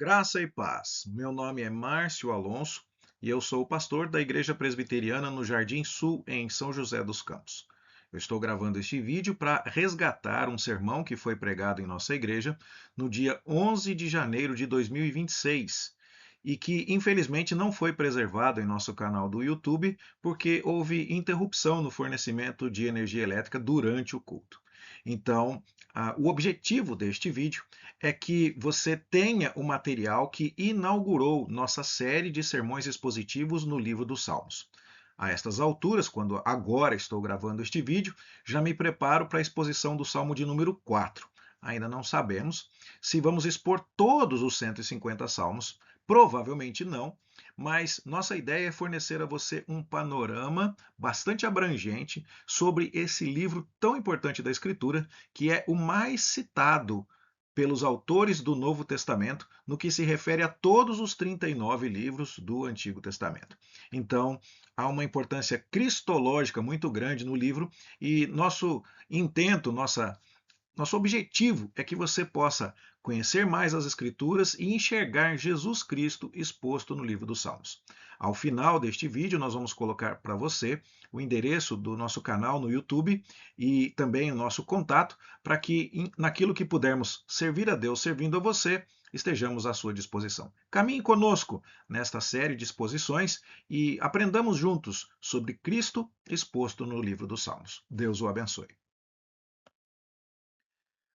Graça e paz. Meu nome é Márcio Alonso e eu sou o pastor da Igreja Presbiteriana no Jardim Sul, em São José dos Campos. Eu estou gravando este vídeo para resgatar um sermão que foi pregado em nossa igreja no dia 11 de janeiro de 2026 e que infelizmente não foi preservado em nosso canal do YouTube porque houve interrupção no fornecimento de energia elétrica durante o culto. Então, o objetivo deste vídeo é que você tenha o material que inaugurou nossa série de sermões expositivos no livro dos Salmos. A estas alturas, quando agora estou gravando este vídeo, já me preparo para a exposição do Salmo de número 4. Ainda não sabemos se vamos expor todos os 150 salmos, provavelmente não, mas nossa ideia é fornecer a você um panorama bastante abrangente sobre esse livro tão importante da Escritura, que é o mais citado pelos autores do Novo Testamento no que se refere a todos os 39 livros do Antigo Testamento. Então, há uma importância cristológica muito grande no livro e nosso intento, nosso objetivo é que você possa conhecer mais as Escrituras e enxergar Jesus Cristo exposto no livro dos Salmos. Ao final deste vídeo, nós vamos colocar para você o endereço do nosso canal no YouTube e também o nosso contato para que, naquilo que pudermos servir a Deus servindo a você, estejamos à sua disposição. Caminhe conosco nesta série de exposições e aprendamos juntos sobre Cristo exposto no livro dos Salmos. Deus o abençoe.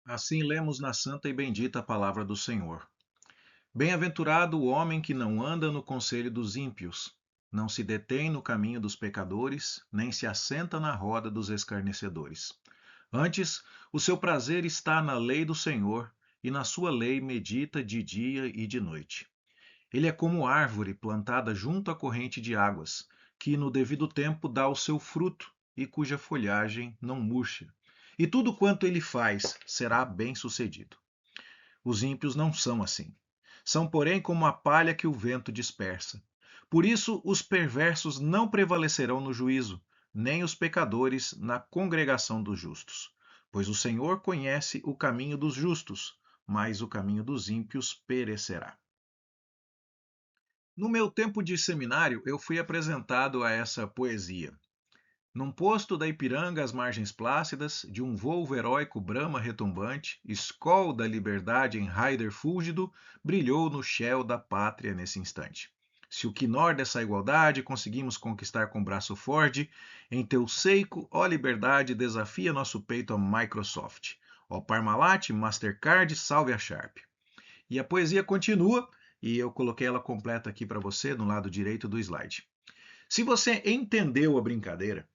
Assim lemos na santa e bendita palavra do Senhor. Bem-aventurado o homem que não anda no conselho dos ímpios, não se detém no caminho dos pecadores, nem se assenta na roda dos escarnecedores. Antes, o seu prazer está na lei do Senhor, e na sua lei medita de dia e de noite. Ele é como árvore plantada junto à corrente de águas, que no devido tempo dá o seu fruto e cuja folhagem não murcha. E tudo quanto ele faz será bem-sucedido. Os ímpios não são assim. São, porém, como a palha que o vento dispersa. Por isso, os perversos não prevalecerão no juízo, nem os pecadores na congregação dos justos. Pois o Senhor conhece o caminho dos justos, mas o caminho dos ímpios perecerá. No meu tempo de seminário, eu fui apresentado a essa poesia. Num posto da Ipiranga às margens plácidas, de um volvo heróico brama retumbante, escol da liberdade em raider fúlgido, brilhou no shell da pátria nesse instante. Se o quinor dessa igualdade conseguimos conquistar com braço forte, em teu seiko, ó liberdade, desafia nosso peito a Microsoft. Ó Parmalat, Mastercard, salve a Sharp. E a poesia continua, e eu coloquei ela completa aqui para você no lado direito do slide. Se você entendeu a brincadeira,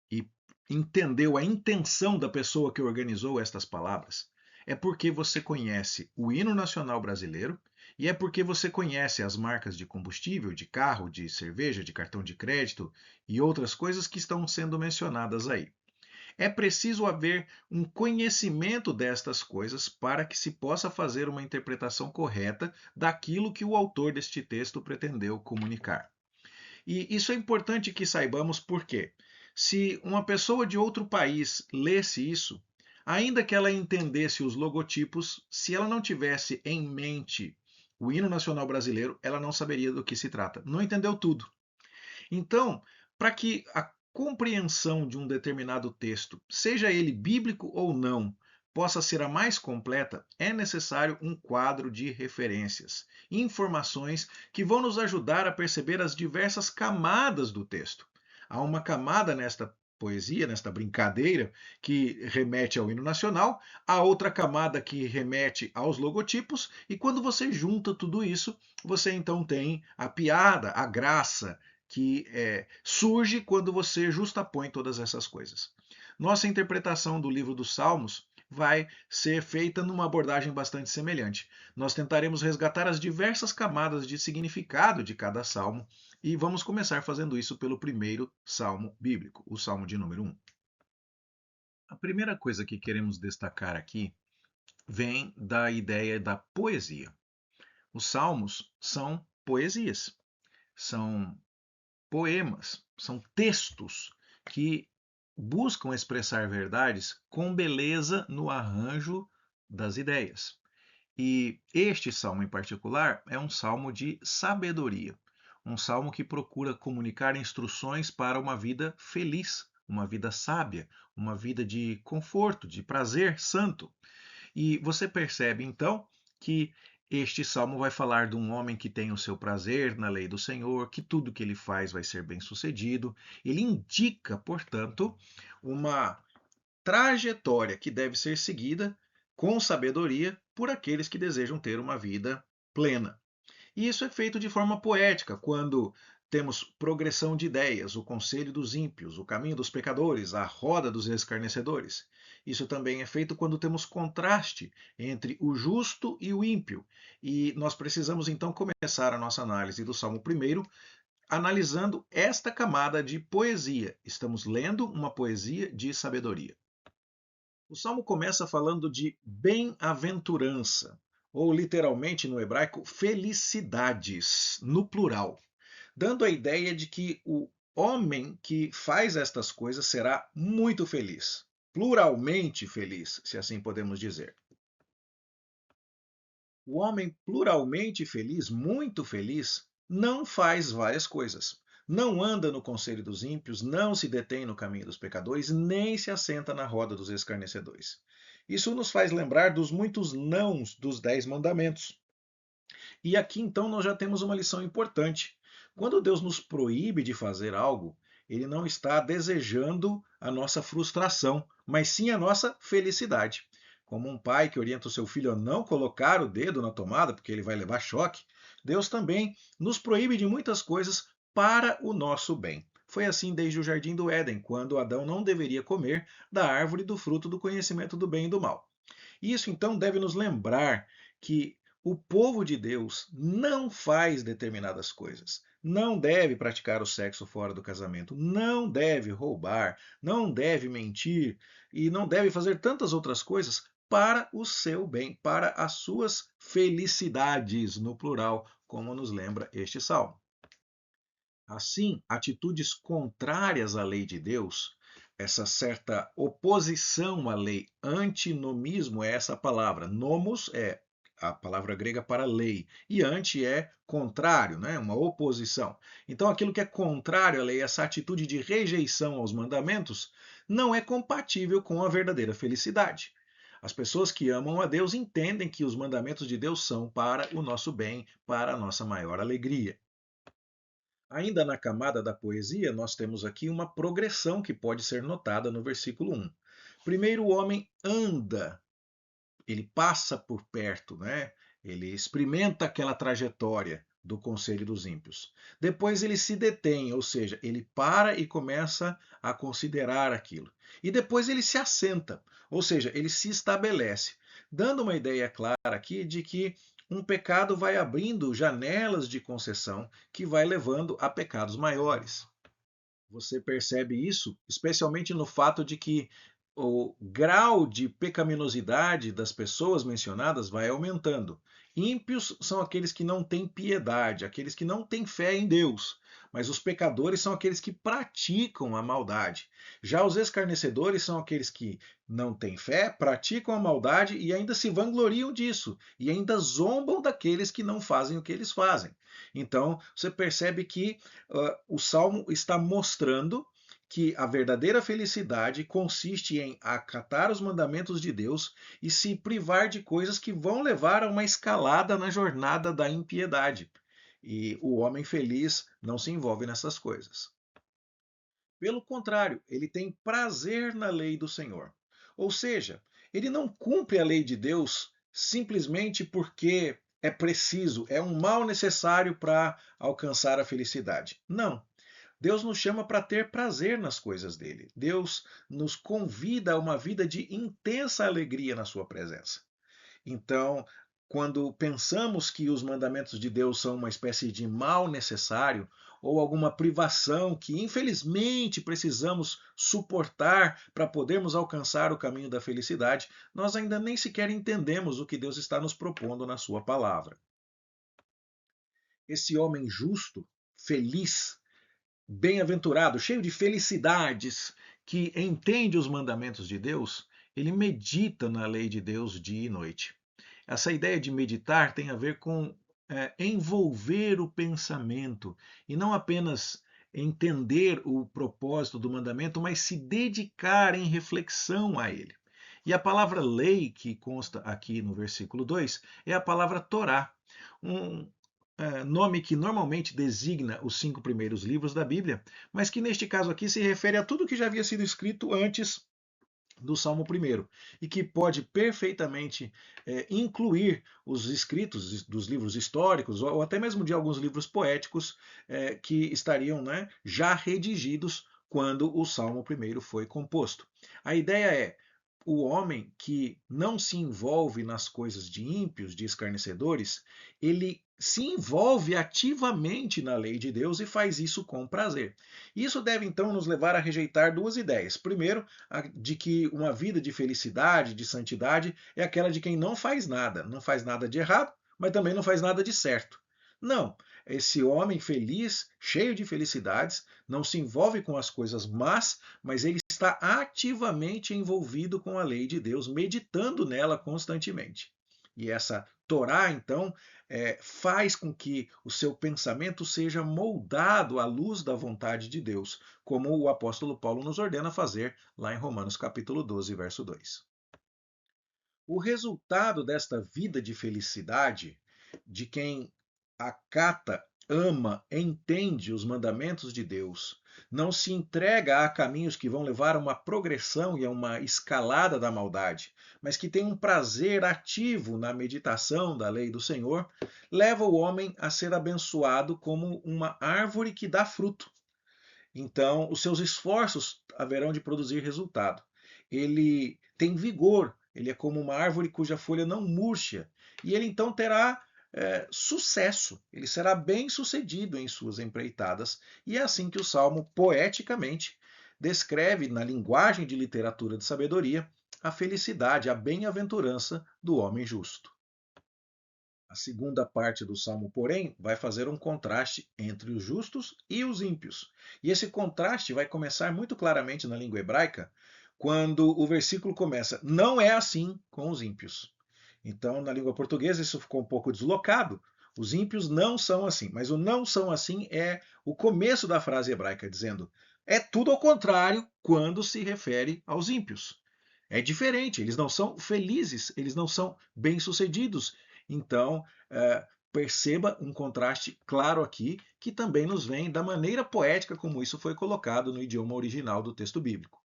e entendeu a intenção da pessoa que organizou estas palavras, é porque você conhece o hino nacional brasileiro e é porque você conhece as marcas de combustível, de carro, de cerveja, de cartão de crédito e outras coisas que estão sendo mencionadas aí. É preciso haver um conhecimento destas coisas para que se possa fazer uma interpretação correta daquilo que o autor deste texto pretendeu comunicar. E isso é importante que saibamos porque, se uma pessoa de outro país lesse isso, ainda que ela entendesse os logotipos, se ela não tivesse em mente o hino nacional brasileiro, ela não saberia do que se trata. Não entendeu tudo. Então, para que a compreensão de um determinado texto, seja ele bíblico ou não, possa ser a mais completa, é necessário um quadro de referências, informações que vão nos ajudar a perceber as diversas camadas do texto. Há uma camada nesta poesia, nesta brincadeira, que remete ao hino nacional, há outra camada que remete aos logotipos, e quando você junta tudo isso, você então tem a piada, a graça, que surge quando você justapõe todas essas coisas. Nossa interpretação do livro dos Salmos vai ser feita numa abordagem bastante semelhante. Nós tentaremos resgatar as diversas camadas de significado de cada salmo e vamos começar fazendo isso pelo primeiro salmo bíblico, o salmo de número 1. A primeira coisa que queremos destacar aqui vem da ideia da poesia. Os salmos são poesias, são poemas, são textos que buscam expressar verdades com beleza no arranjo das ideias. E este salmo em particular é um salmo de sabedoria, um salmo que procura comunicar instruções para uma vida feliz, uma vida sábia, uma vida de conforto, de prazer santo. E você percebe então que este salmo vai falar de um homem que tem o seu prazer na lei do Senhor, que tudo que ele faz vai ser bem sucedido. Ele indica, portanto, uma trajetória que deve ser seguida com sabedoria por aqueles que desejam ter uma vida plena. E isso é feito de forma poética, quando temos progressão de ideias, o conselho dos ímpios, o caminho dos pecadores, a roda dos escarnecedores. Isso também é feito quando temos contraste entre o justo e o ímpio. E nós precisamos então começar a nossa análise do Salmo 1 analisando esta camada de poesia. Estamos lendo uma poesia de sabedoria. O salmo começa falando de bem-aventurança, ou literalmente no hebraico, felicidades, no plural, dando a ideia de que o homem que faz estas coisas será muito feliz, pluralmente feliz, se assim podemos dizer. O homem pluralmente feliz, muito feliz, não faz várias coisas. Não anda no conselho dos ímpios, não se detém no caminho dos pecadores, nem se assenta na roda dos escarnecedores. Isso nos faz lembrar dos muitos nãos dos 10 mandamentos. E aqui então nós já temos uma lição importante. Quando Deus nos proíbe de fazer algo, ele não está desejando a nossa frustração, mas sim a nossa felicidade. Como um pai que orienta o seu filho a não colocar o dedo na tomada, porque ele vai levar choque, Deus também nos proíbe de muitas coisas para o nosso bem. Foi assim desde o jardim do Éden, quando Adão não deveria comer da árvore do fruto do conhecimento do bem e do mal. Isso então deve nos lembrar que o povo de Deus não faz determinadas coisas. Não deve praticar o sexo fora do casamento, não deve roubar, não deve mentir e não deve fazer tantas outras coisas para o seu bem, para as suas felicidades, no plural, como nos lembra este salmo. Assim, atitudes contrárias à lei de Deus, essa certa oposição à lei, antinomismo é essa palavra. Nomos é a palavra grega para lei, e anti é contrário, né? Uma oposição. Então, aquilo que é contrário à lei, essa atitude de rejeição aos mandamentos, não é compatível com a verdadeira felicidade. As pessoas que amam a Deus entendem que os mandamentos de Deus são para o nosso bem, para a nossa maior alegria. Ainda na camada da poesia, nós temos aqui uma progressão que pode ser notada no versículo 1. Primeiro, o homem anda, ele passa por perto, né? Ele experimenta aquela trajetória do conselho dos ímpios. Depois ele se detém, ou seja, ele para e começa a considerar aquilo. E depois ele se assenta, ou seja, ele se estabelece, dando uma ideia clara aqui de que um pecado vai abrindo janelas de concessão que vai levando a pecados maiores. Você percebe isso, especialmente no fato de que o grau de pecaminosidade das pessoas mencionadas vai aumentando. Ímpios são aqueles que não têm piedade, aqueles que não têm fé em Deus. Mas os pecadores são aqueles que praticam a maldade. Já os escarnecedores são aqueles que não têm fé, praticam a maldade e ainda se vangloriam disso. E ainda zombam daqueles que não fazem o que eles fazem. Então, você percebe que o Salmo está mostrando que a verdadeira felicidade consiste em acatar os mandamentos de Deus e se privar de coisas que vão levar a uma escalada na jornada da impiedade. E o homem feliz não se envolve nessas coisas. Pelo contrário, ele tem prazer na lei do Senhor. Ou seja, ele não cumpre a lei de Deus simplesmente porque é preciso, é um mal necessário para alcançar a felicidade. Não. Deus nos chama para ter prazer nas coisas dele. Deus nos convida a uma vida de intensa alegria na sua presença. Então, quando pensamos que os mandamentos de Deus são uma espécie de mal necessário ou alguma privação que infelizmente precisamos suportar para podermos alcançar o caminho da felicidade, nós ainda nem sequer entendemos o que Deus está nos propondo na sua palavra. Esse homem justo, feliz, bem-aventurado, cheio de felicidades, que entende os mandamentos de Deus, ele medita na lei de Deus dia e noite. Essa ideia de meditar tem a ver com envolver o pensamento e não apenas entender o propósito do mandamento, mas se dedicar em reflexão a ele. E a palavra lei, que consta aqui no versículo 2, é a palavra Torá, um nome que normalmente designa os 5 primeiros livros da Bíblia, mas que neste caso aqui se refere a tudo que já havia sido escrito antes do Salmo 1 e que pode perfeitamente incluir os escritos dos livros históricos ou até mesmo de alguns livros poéticos que estariam, né, já redigidos quando o Salmo 1 foi composto. A ideia é o homem que não se envolve nas coisas de ímpios, de escarnecedores, ele se envolve ativamente na lei de Deus e faz isso com prazer. Isso deve então nos levar a rejeitar duas ideias. Primeiro, a de que uma vida de felicidade, de santidade, é aquela de quem não faz nada de errado, mas também não faz nada de certo. Não, esse homem feliz, cheio de felicidades, não se envolve com as coisas más, mas ele está ativamente envolvido com a lei de Deus, meditando nela constantemente. E essa Torá, então, faz com que o seu pensamento seja moldado à luz da vontade de Deus, como o apóstolo Paulo nos ordena fazer lá em Romanos capítulo 12, verso 2. O resultado desta vida de felicidade, de quem acata, ama, entende os mandamentos de Deus, não se entrega a caminhos que vão levar a uma progressão e a uma escalada da maldade, mas que tem um prazer ativo na meditação da lei do Senhor, leva o homem a ser abençoado como uma árvore que dá fruto. Então, os seus esforços haverão de produzir resultado. Ele tem vigor, ele é como uma árvore cuja folha não murcha, e ele então terá sucesso, ele será bem sucedido em suas empreitadas, e é assim que o Salmo, poeticamente, descreve, na linguagem de literatura de sabedoria, a felicidade, a bem-aventurança do homem justo. A segunda parte do Salmo, porém, vai fazer um contraste entre os justos e os ímpios. E esse contraste vai começar muito claramente na língua hebraica, quando o versículo começa: não é assim com os ímpios. Então, na língua portuguesa, isso ficou um pouco deslocado. Os ímpios não são assim. Mas o não são assim é o começo da frase hebraica, dizendo: é tudo ao contrário quando se refere aos ímpios. É diferente, eles não são felizes, eles não são bem-sucedidos. Então, perceba um contraste claro aqui, que também nos vem da maneira poética como isso foi colocado no idioma original do texto bíblico.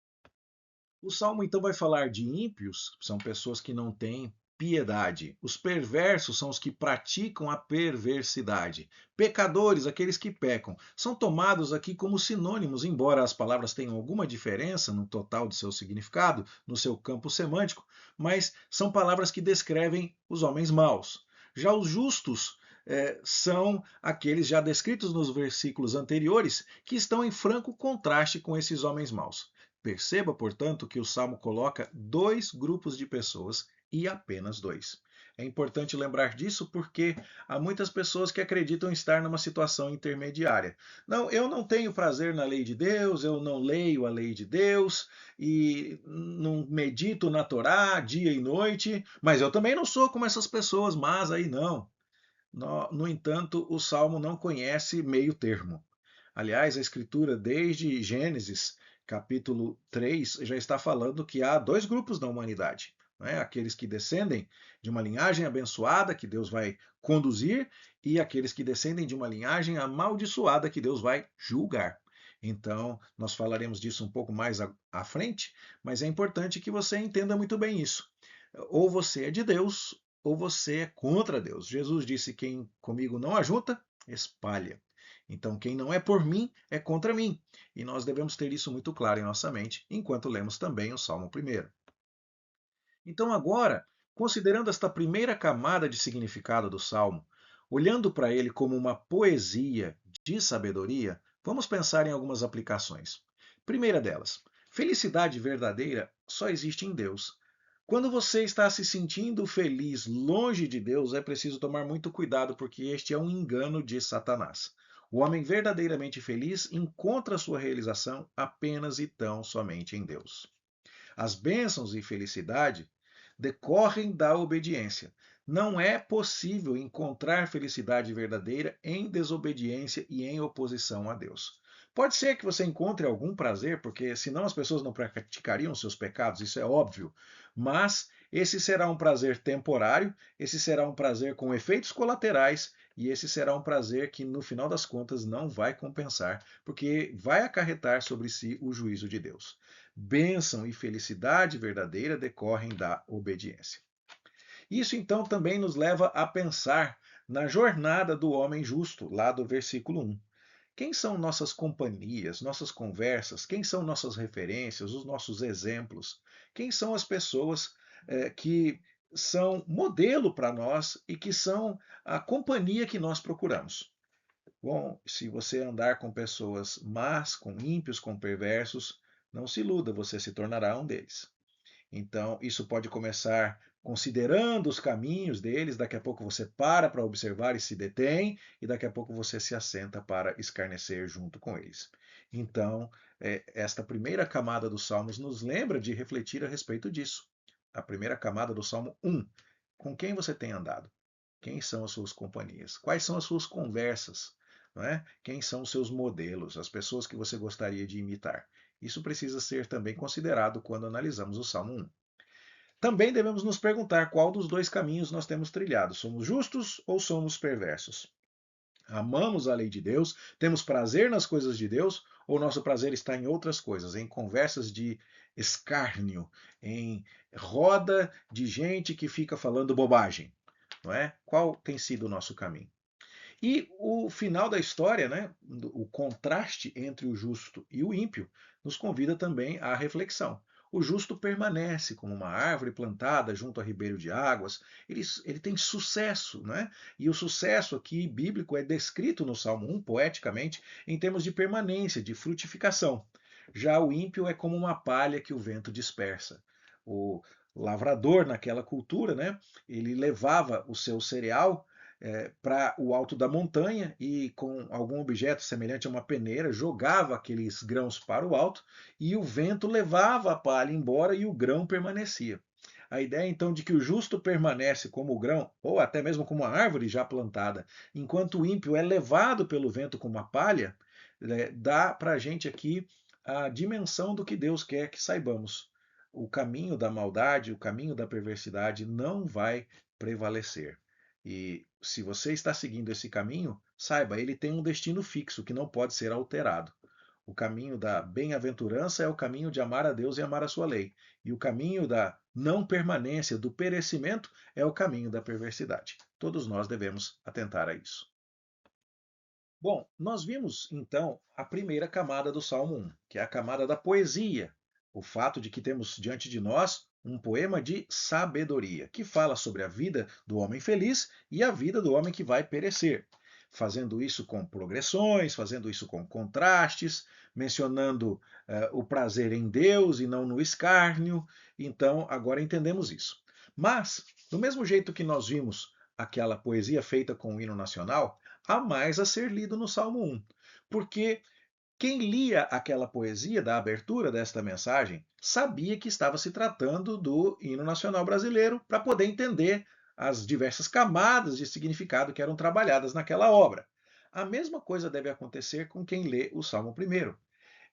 O Salmo então vai falar de ímpios, são pessoas que não têm piedade. Os perversos são os que praticam a perversidade. Pecadores, aqueles que pecam, são tomados aqui como sinônimos, embora as palavras tenham alguma diferença no total do seu significado, no seu campo semântico, mas são palavras que descrevem os homens maus. Já os justos são aqueles já descritos nos versículos anteriores, que estão em franco contraste com esses homens maus. Perceba, portanto, que o Salmo coloca dois grupos de pessoas e apenas dois. É importante lembrar disso porque há muitas pessoas que acreditam estar numa situação intermediária. Não, eu não tenho prazer na lei de Deus, eu não leio a lei de Deus e não medito na Torá dia e noite, mas eu também não sou como essas pessoas más aí, não. No entanto, o Salmo não conhece meio termo. Aliás, a Escritura, desde Gênesis, capítulo 3, já está falando que há dois grupos na humanidade. Né? Aqueles que descendem de uma linhagem abençoada, que Deus vai conduzir, e aqueles que descendem de uma linhagem amaldiçoada, que Deus vai julgar. Então, nós falaremos disso um pouco mais à frente, mas é importante que você entenda muito bem isso. Ou você é de Deus, ou você é contra Deus. Jesus disse: quem comigo não ajunta, espalha. Então, quem não é por mim, é contra mim. E nós devemos ter isso muito claro em nossa mente, enquanto lemos também o Salmo 1. Então, agora, considerando esta primeira camada de significado do Salmo, olhando para ele como uma poesia de sabedoria, vamos pensar em algumas aplicações. Primeira delas, felicidade verdadeira só existe em Deus. Quando você está se sentindo feliz longe de Deus, é preciso tomar muito cuidado, porque este é um engano de Satanás. O homem verdadeiramente feliz encontra sua realização apenas e tão somente em Deus. As bênçãos e felicidade decorrem da obediência. Não é possível encontrar felicidade verdadeira em desobediência e em oposição a Deus. Pode ser que você encontre algum prazer, porque senão as pessoas não praticariam seus pecados, isso é óbvio. Mas esse será um prazer temporário, esse será um prazer com efeitos colaterais, e esse será um prazer que, no final das contas, não vai compensar, porque vai acarretar sobre si o juízo de Deus. Bênção e felicidade verdadeira decorrem da obediência. Isso então também nos leva a pensar na jornada do homem justo, lá do versículo 1. Quem são nossas companhias, nossas conversas? Quem são nossas referências, os nossos exemplos? Quem são as pessoas que são modelo para nós e que são a companhia que nós procuramos? Bom, se você andar com pessoas más, com ímpios, com perversos, não se iluda, você se tornará um deles. Então, isso pode começar considerando os caminhos deles, daqui a pouco você para observar e se detém, e daqui a pouco você se assenta para escarnecer junto com eles. Então, esta primeira camada dos Salmos nos lembra de refletir a respeito disso. A primeira camada do Salmo 1. Com quem você tem andado? Quem são as suas companhias? Quais são as suas conversas? Não é? Quem são os seus modelos, as pessoas que você gostaria de imitar? Isso precisa ser também considerado quando analisamos o Salmo 1. Também devemos nos perguntar qual dos dois caminhos nós temos trilhado. Somos justos ou somos perversos? Amamos a lei de Deus? Temos prazer nas coisas de Deus? Ou nosso prazer está em outras coisas, em conversas de escárnio, em roda de gente que fica falando bobagem? Não é? Qual tem sido o nosso caminho? E o final da história, né, o contraste entre o justo e o ímpio, nos convida também à reflexão. O justo permanece como uma árvore plantada junto a ribeiro de águas, ele tem sucesso, né? E o sucesso aqui bíblico é descrito no Salmo 1, poeticamente, em termos de permanência, de frutificação. Já o ímpio é como uma palha que o vento dispersa. O lavrador naquela cultura, né, ele levava o seu cereal para o alto da montanha e com algum objeto semelhante a uma peneira jogava aqueles grãos para o alto e o vento levava a palha embora e o grão permanecia. A ideia então de que o justo permanece como o grão, ou até mesmo como uma árvore já plantada, enquanto o ímpio é levado pelo vento como uma palha, dá para a gente aqui a dimensão do que Deus quer que saibamos. O caminho da maldade, o caminho da perversidade não vai prevalecer. E se você está seguindo esse caminho, saiba, ele tem um destino fixo que não pode ser alterado. O caminho da bem-aventurança é o caminho de amar a Deus e amar a sua lei. E o caminho da não permanência, do perecimento, é o caminho da perversidade. Todos nós devemos atentar a isso. Bom, nós vimos então a primeira camada do Salmo 1, que é a camada da poesia, o fato de que temos diante de nós um poema de sabedoria, que fala sobre a vida do homem feliz e a vida do homem que vai perecer, fazendo isso com progressões, fazendo isso com contrastes, mencionando o prazer em Deus e não no escárnio. Então, agora entendemos isso. Mas, do mesmo jeito que nós vimos aquela poesia feita com o hino nacional, há mais a ser lido no Salmo 1. Porque quem lia aquela poesia da abertura desta mensagem sabia que estava se tratando do hino nacional brasileiro para poder entender as diversas camadas de significado que eram trabalhadas naquela obra. A mesma coisa deve acontecer com quem lê o Salmo 1.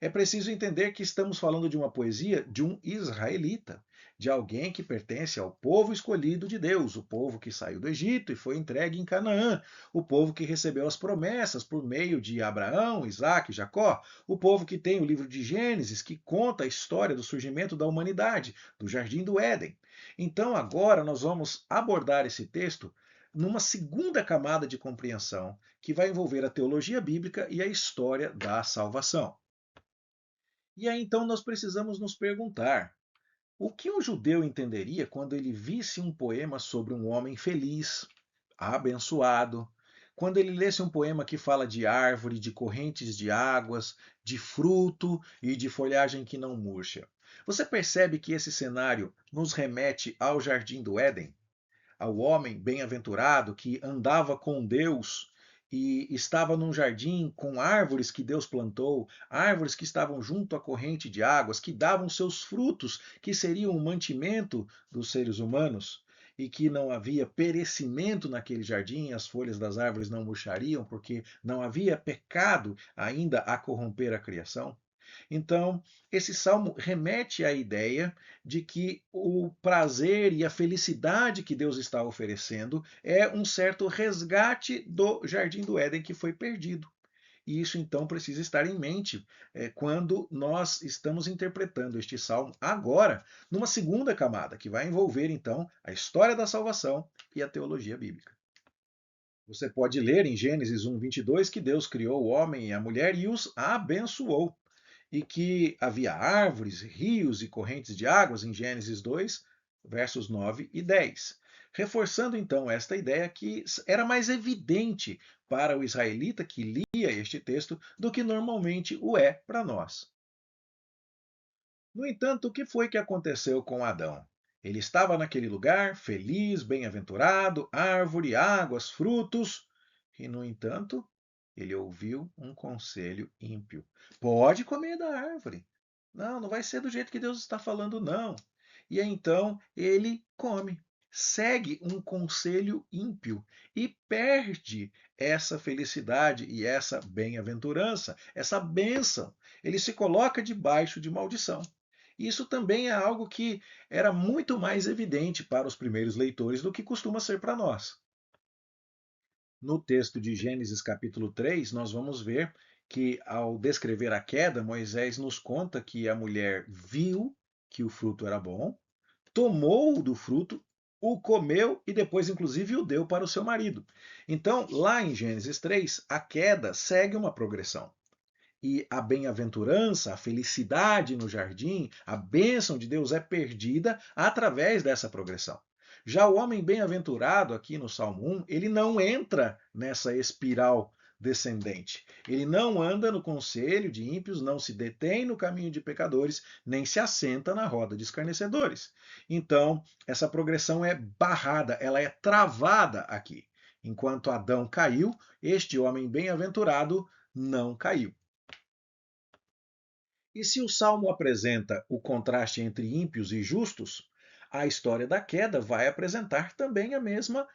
É preciso entender que estamos falando de uma poesia de um israelita, de alguém que pertence ao povo escolhido de Deus, o povo que saiu do Egito e foi entregue em Canaã, o povo que recebeu as promessas por meio de Abraão, Isaac e Jacó, o povo que tem o livro de Gênesis, que conta a história do surgimento da humanidade, do Jardim do Éden. Então, agora nós vamos abordar esse texto numa segunda camada de compreensão, que vai envolver a teologia bíblica e a história da salvação. E aí então nós precisamos nos perguntar: o que um judeu entenderia quando ele visse um poema sobre um homem feliz, abençoado, quando ele lesse um poema que fala de árvore, de correntes de águas, de fruto e de folhagem que não murcha? Você percebe que esse cenário nos remete ao jardim do Éden? Ao homem bem-aventurado que andava com Deus e estava num jardim com árvores que Deus plantou, árvores que estavam junto à corrente de águas, que davam seus frutos, que seriam o mantimento dos seres humanos. e que não havia perecimento naquele jardim, as folhas das árvores não murchariam, porque não havia pecado ainda a corromper a criação. Então, esse salmo remete à ideia de que o prazer e a felicidade que Deus está oferecendo é um certo resgate do jardim do Éden que foi perdido. E isso então precisa estar em mente quando nós estamos interpretando este salmo agora, numa segunda camada, que vai envolver então a história da salvação e a teologia bíblica. Você pode ler em Gênesis 1:22 que Deus criou o homem e a mulher e os abençoou, e que havia árvores, rios e correntes de águas em Gênesis 2, versos 9 e 10. Reforçando então esta ideia que era mais evidente para o israelita que lia este texto do que normalmente o é para nós. No entanto, o que foi que aconteceu com Adão? Ele estava naquele lugar, feliz, bem-aventurado, árvore, águas, frutos, e, no entanto, ele ouviu um conselho ímpio. Pode comer da árvore. Não, não vai ser do jeito que Deus está falando, não. E aí, então ele come, segue um conselho ímpio e perde essa felicidade e essa bem-aventurança, essa bênção. Ele se coloca debaixo de maldição. Isso também é algo que era muito mais evidente para os primeiros leitores do que costuma ser para nós. No texto de Gênesis capítulo 3, nós vamos ver que, ao descrever a queda, Moisés nos conta que a mulher viu que o fruto era bom, tomou do fruto, o comeu e depois, inclusive, o deu para o seu marido. Então, lá em Gênesis 3, a queda segue uma progressão. E a bem-aventurança, a felicidade no jardim, a bênção de Deus é perdida através dessa progressão. Já o homem bem-aventurado, aqui no Salmo 1, ele não entra nessa espiral descendente. Ele não anda no conselho de ímpios, não se detém no caminho de pecadores, nem se assenta na roda de escarnecedores. Então, essa progressão é barrada, ela é travada aqui. Enquanto Adão caiu, este homem bem-aventurado não caiu. E se o Salmo apresenta o contraste entre ímpios e justos, a história da queda vai apresentar também a mesma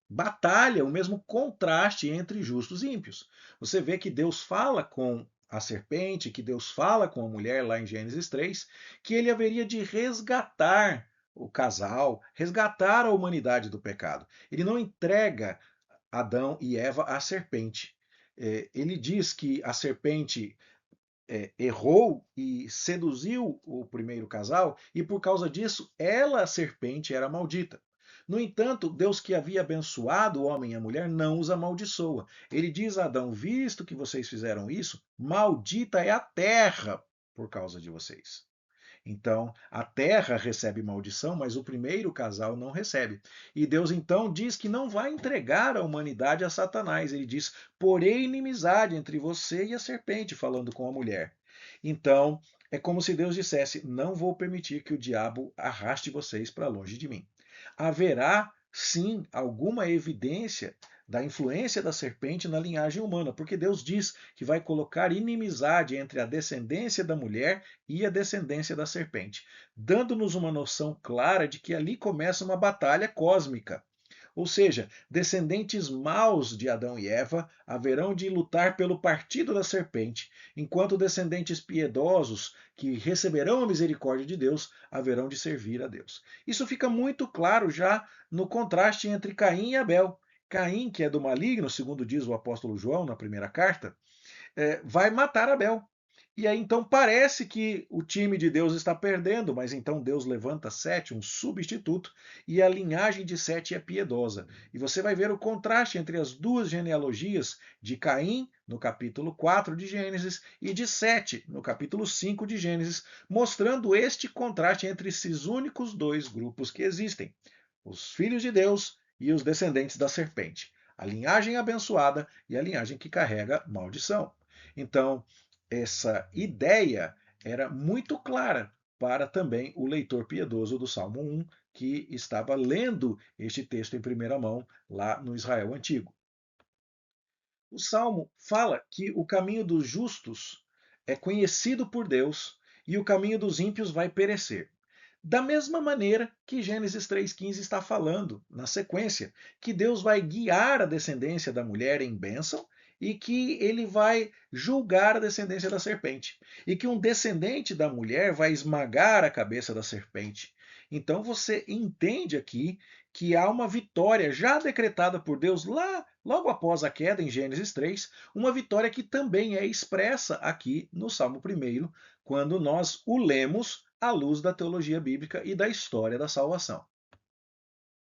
batalha, o mesmo contraste entre justos e ímpios. Você vê que Deus fala com a serpente, que Deus fala com a mulher lá em Gênesis 3, que ele haveria de resgatar o casal, resgatar a humanidade do pecado. Ele não entrega Adão e Eva à serpente. Ele diz que a serpente errou e seduziu o primeiro casal, e por causa disso, ela, a serpente, era maldita. No entanto, Deus que havia abençoado o homem e a mulher não os amaldiçoa. Ele diz a Adão: visto que vocês fizeram isso, maldita é a terra por causa de vocês. Então, a terra recebe maldição, mas o primeiro casal não recebe. E Deus então diz que não vai entregar a humanidade a Satanás. Ele diz: porém inimizade entre você e a serpente, falando com a mulher. Então, é como se Deus dissesse: não vou permitir que o diabo arraste vocês para longe de mim. Haverá sim alguma evidência da influência da serpente na linhagem humana, porque Deus diz que vai colocar inimizade entre a descendência da mulher e a descendência da serpente, dando-nos uma noção clara de que ali começa uma batalha cósmica. Ou seja, descendentes maus de Adão e Eva haverão de lutar pelo partido da serpente, enquanto descendentes piedosos que receberão a misericórdia de Deus haverão de servir a Deus. Isso fica muito claro já no contraste entre Caim e Abel. Caim, que é do maligno, segundo diz o apóstolo João na primeira carta, vai matar Abel. E aí então parece que o time de Deus está perdendo, mas então Deus levanta Sete, um substituto, e a linhagem de Sete é piedosa. E você vai ver o contraste entre as duas genealogias de Caim, no capítulo 4 de Gênesis, e de Sete, no capítulo 5 de Gênesis, mostrando este contraste entre esses únicos dois grupos que existem: os filhos de Deus e os descendentes da serpente. A linhagem abençoada e a linhagem que carrega maldição. Então, essa ideia era muito clara para também o leitor piedoso do Salmo 1, que estava lendo este texto em primeira mão lá no Israel antigo. O Salmo fala que o caminho dos justos é conhecido por Deus e o caminho dos ímpios vai perecer. Da mesma maneira que Gênesis 3,15 está falando, na sequência, que Deus vai guiar a descendência da mulher em bênção e que ele vai julgar a descendência da serpente. E que um descendente da mulher vai esmagar a cabeça da serpente. Então você entende aqui que há uma vitória já decretada por Deus lá, logo após a queda em Gênesis 3, uma vitória que também é expressa aqui no Salmo 1, quando nós o lemos à luz da teologia bíblica e da história da salvação.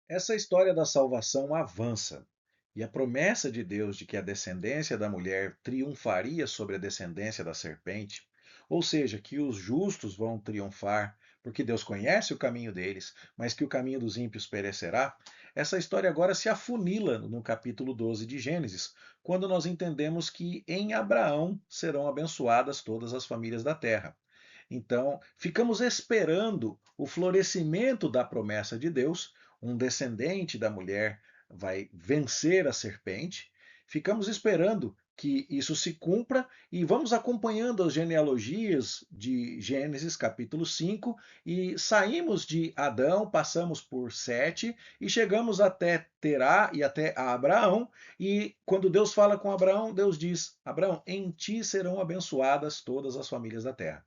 Essa história da salvação avança, e a promessa de Deus de que a descendência da mulher triunfaria sobre a descendência da serpente, ou seja, que os justos vão triunfar, porque Deus conhece o caminho deles, mas que o caminho dos ímpios perecerá, essa história agora se afunila no capítulo 12 de Gênesis, quando nós entendemos que em Abraão serão abençoadas todas as famílias da terra. Então, ficamos esperando o florescimento da promessa de Deus, um descendente da mulher vai vencer a serpente. Ficamos esperando que isso se cumpra e vamos acompanhando as genealogias de Gênesis capítulo 5 e saímos de Adão, passamos por Sete e chegamos até Terá e até Abraão. E quando Deus fala com Abraão, Deus diz: Abraão, em ti serão abençoadas todas as famílias da terra.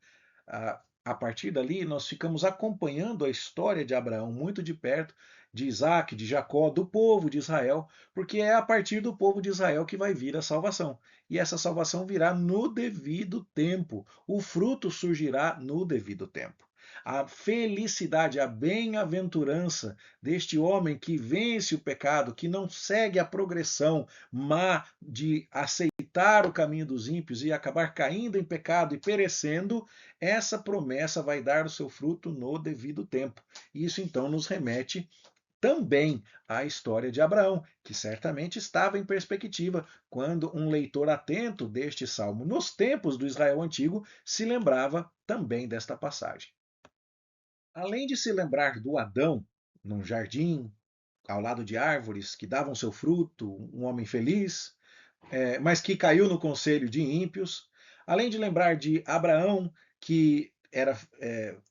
A partir dali, nós ficamos acompanhando a história de Abraão muito de perto, de Isaac, de Jacó, do povo de Israel, porque é a partir do povo de Israel que vai vir a salvação. E essa salvação virá no devido tempo. O fruto surgirá no devido tempo. A felicidade, a bem-aventurança deste homem que vence o pecado, que não segue a progressão má de aceitar o caminho dos ímpios e acabar caindo em pecado e perecendo, essa promessa vai dar o seu fruto no devido tempo. Isso então nos remete também à história de Abraão, que certamente estava em perspectiva quando um leitor atento deste salmo nos tempos do Israel antigo se lembrava também desta passagem. Além de se lembrar do Adão num jardim, ao lado de árvores que davam seu fruto, um homem feliz, mas que caiu no conselho de ímpios. Além de lembrar de Abraão, que era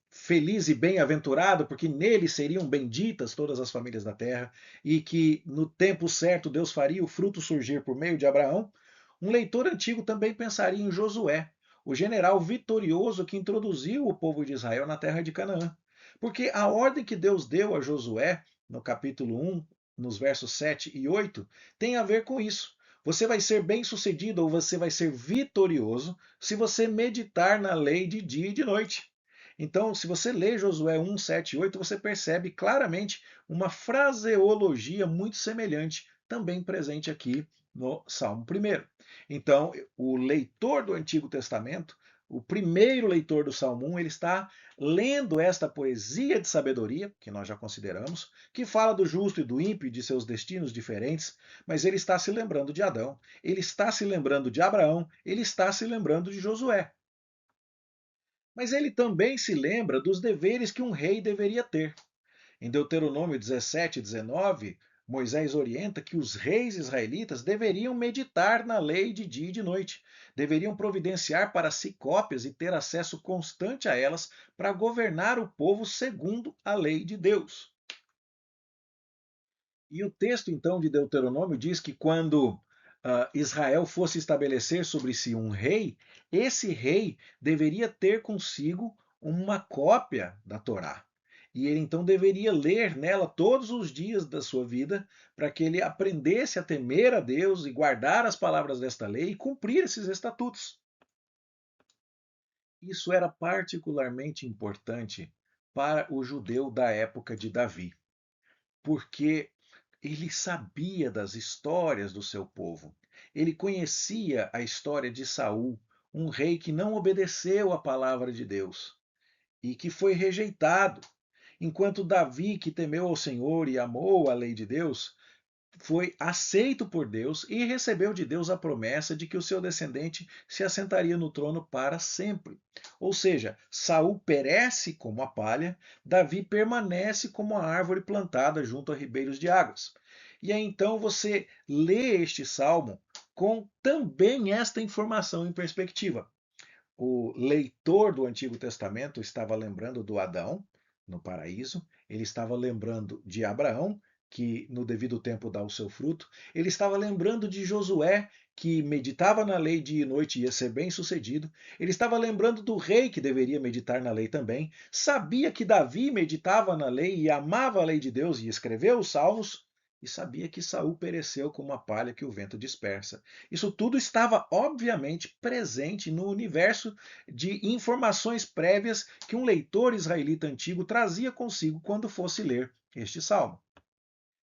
feliz e bem-aventurado, porque nele seriam benditas todas as famílias da terra, e que no tempo certo Deus faria o fruto surgir por meio de Abraão, um leitor antigo também pensaria em Josué, o general vitorioso que introduziu o povo de Israel na terra de Canaã. Porque a ordem que Deus deu a Josué, no capítulo 1, nos versos 7 e 8, tem a ver com isso. Você vai ser bem-sucedido ou você vai ser vitorioso se você meditar na lei de dia e de noite. Então, se você lê Josué 1, 7 e 8, você percebe claramente uma fraseologia muito semelhante, também presente aqui no Salmo 1. Então, o leitor do Antigo Testamento, o primeiro leitor do Salmo 1, ele está lendo esta poesia de sabedoria, que nós já consideramos, que fala do justo e do ímpio e de seus destinos diferentes, mas ele está se lembrando de Adão, ele está se lembrando de Abraão, ele está se lembrando de Josué. Mas ele também se lembra dos deveres que um rei deveria ter. Em Deuteronômio 17 e 19, Moisés orienta que os reis israelitas deveriam meditar na lei de dia e de noite, deveriam providenciar para si cópias e ter acesso constante a elas para governar o povo segundo a lei de Deus. E o texto, então, de Deuteronômio diz que quando Israel fosse estabelecer sobre si um rei, esse rei deveria ter consigo uma cópia da Torá. E ele então deveria ler nela todos os dias da sua vida, para que ele aprendesse a temer a Deus e guardar as palavras desta lei e cumprir esses estatutos. Isso era particularmente importante para o judeu da época de Davi, porque ele sabia das histórias do seu povo. Ele conhecia a história de Saul, um rei que não obedeceu à palavra de Deus e que foi rejeitado, enquanto Davi, que temeu ao Senhor e amou a lei de Deus, foi aceito por Deus e recebeu de Deus a promessa de que o seu descendente se assentaria no trono para sempre. Ou seja, Saul perece como a palha, Davi permanece como a árvore plantada junto a ribeiros de águas. E aí então você lê este salmo com também esta informação em perspectiva. O leitor do Antigo Testamento estava lembrando do Adão, no paraíso, ele estava lembrando de Abraão, que no devido tempo dá o seu fruto, ele estava lembrando de Josué, que meditava na lei dia e noite e ia ser bem sucedido, ele estava lembrando do rei, que deveria meditar na lei também, sabia que Davi meditava na lei e amava a lei de Deus e escreveu os salmos, e sabia que Saul pereceu como a palha que o vento dispersa. Isso tudo estava obviamente presente no universo de informações prévias que um leitor israelita antigo trazia consigo quando fosse ler este salmo.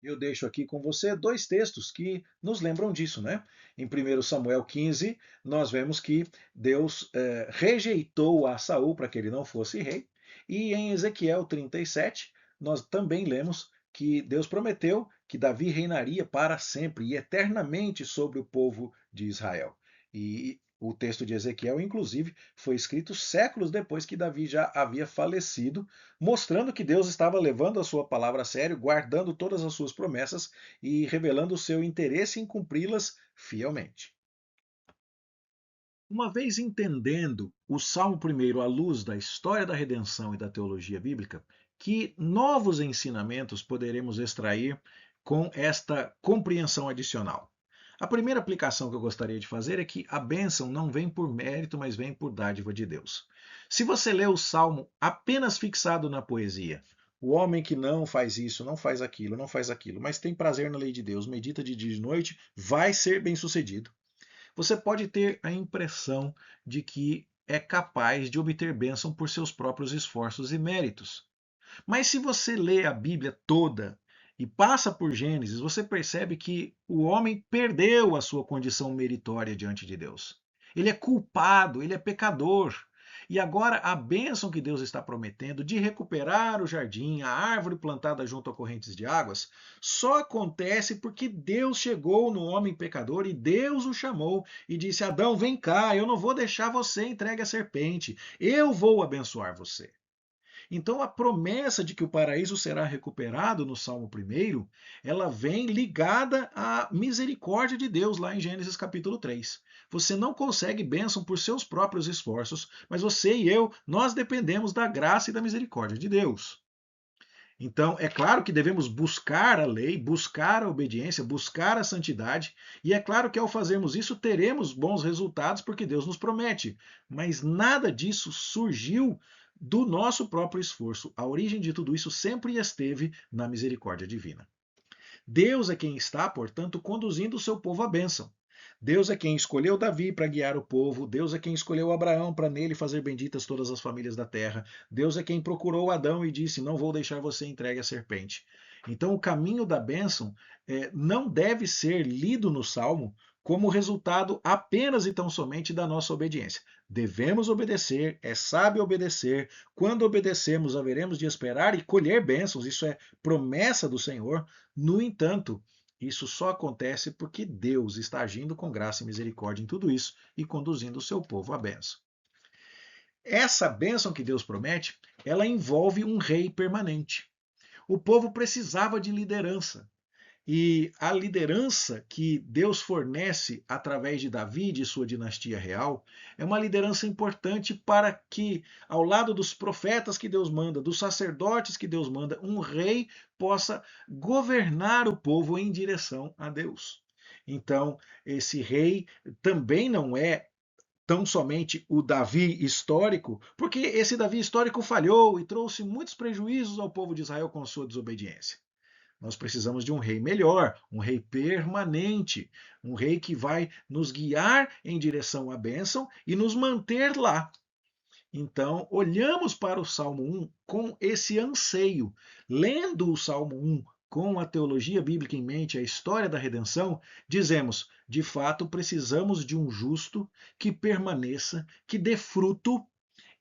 Eu deixo aqui com você dois textos que nos lembram disso, né? Em 1 Samuel 15, nós vemos que Deus rejeitou a Saul para que ele não fosse rei. E em Ezequiel 37, nós também lemos que Deus prometeu que Davi reinaria para sempre e eternamente sobre o povo de Israel. E o texto de Ezequiel, inclusive, foi escrito séculos depois que Davi já havia falecido, mostrando que Deus estava levando a sua palavra a sério, guardando todas as suas promessas e revelando o seu interesse em cumpri-las fielmente. Uma vez entendendo o Salmo I à luz da história da redenção e da teologia bíblica, que novos ensinamentos poderemos extrair com esta compreensão adicional? A primeira aplicação que eu gostaria de fazer é que a bênção não vem por mérito, mas vem por dádiva de Deus. Se você lê o Salmo apenas fixado na poesia, o homem que não faz isso, não faz aquilo, não faz aquilo, mas tem prazer na lei de Deus, medita de dia e de noite, vai ser bem-sucedido. Você pode ter a impressão de que é capaz de obter bênção por seus próprios esforços e méritos. Mas se você lê a Bíblia toda e passa por Gênesis, você percebe que o homem perdeu a sua condição meritória diante de Deus. Ele é culpado, ele é pecador. E agora a bênção que Deus está prometendo de recuperar o jardim, a árvore plantada junto a correntes de águas, só acontece porque Deus chegou no homem pecador e Deus o chamou e disse: Adão, vem cá, eu não vou deixar você entregue à serpente, eu vou abençoar você. Então a promessa de que o paraíso será recuperado no Salmo 1, ela vem ligada à misericórdia de Deus lá em Gênesis capítulo 3. Você não consegue bênção por seus próprios esforços, mas você e eu, nós dependemos da graça e da misericórdia de Deus. Então, é claro que devemos buscar a lei, buscar a obediência, buscar a santidade, e é claro que ao fazermos isso teremos bons resultados porque Deus nos promete, mas nada disso surgiu do nosso próprio esforço. A origem de tudo isso sempre esteve na misericórdia divina. Deus é quem está, portanto, conduzindo o seu povo à bênção. Deus é quem escolheu Davi para guiar o povo, Deus é quem escolheu Abraão para nele fazer benditas todas as famílias da terra, Deus é quem procurou Adão e disse: Não vou deixar você entregue à serpente. Então, o caminho da bênção não deve ser lido no Salmo como resultado apenas e tão somente da nossa obediência. Devemos obedecer, é sábio obedecer. Quando obedecemos, haveremos de esperar e colher bênçãos, isso é promessa do Senhor. No entanto, isso só acontece porque Deus está agindo com graça e misericórdia em tudo isso e conduzindo o seu povo à bênção. Essa bênção que Deus promete, ela envolve um rei permanente. O povo precisava de liderança. E a liderança que Deus fornece através de Davi e de sua dinastia real é uma liderança importante para que, ao lado dos profetas que Deus manda, dos sacerdotes que Deus manda, um rei possa governar o povo em direção a Deus. Então, esse rei também não é tão somente o Davi histórico, porque esse Davi histórico falhou e trouxe muitos prejuízos ao povo de Israel com sua desobediência. Nós precisamos de um rei melhor, um rei permanente, um rei que vai nos guiar em direção à bênção e nos manter lá. Então, olhamos para o Salmo 1 com esse anseio. Lendo o Salmo 1 com a teologia bíblica em mente, a história da redenção, dizemos: de fato, precisamos de um justo que permaneça, que dê fruto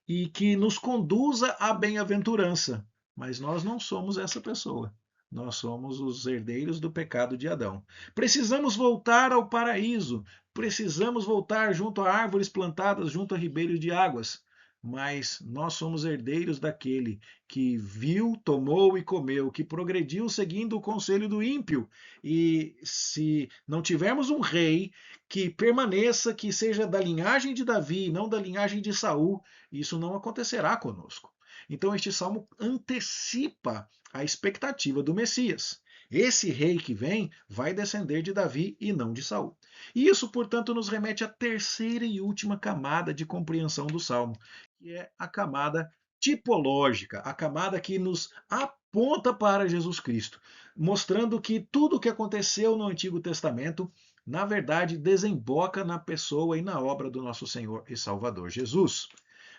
e que nos conduza à bem-aventurança. Mas nós não somos essa pessoa. Nós somos os herdeiros do pecado de Adão. Precisamos voltar ao paraíso. Precisamos voltar junto a árvores plantadas, junto a ribeiros de águas. Mas nós somos herdeiros daquele que viu, tomou e comeu, que progrediu seguindo o conselho do ímpio. E se não tivermos um rei que permaneça, que seja da linhagem de Davi, não da linhagem de Saul, isso não acontecerá conosco. Então este salmo antecipa a expectativa do Messias. Esse rei que vem vai descender de Davi e não de Saul. E isso, portanto, nos remete à terceira e última camada de compreensão do salmo, que é a camada tipológica, a camada que nos aponta para Jesus Cristo, mostrando que tudo o que aconteceu no Antigo Testamento, na verdade, desemboca na pessoa e na obra do nosso Senhor e Salvador Jesus.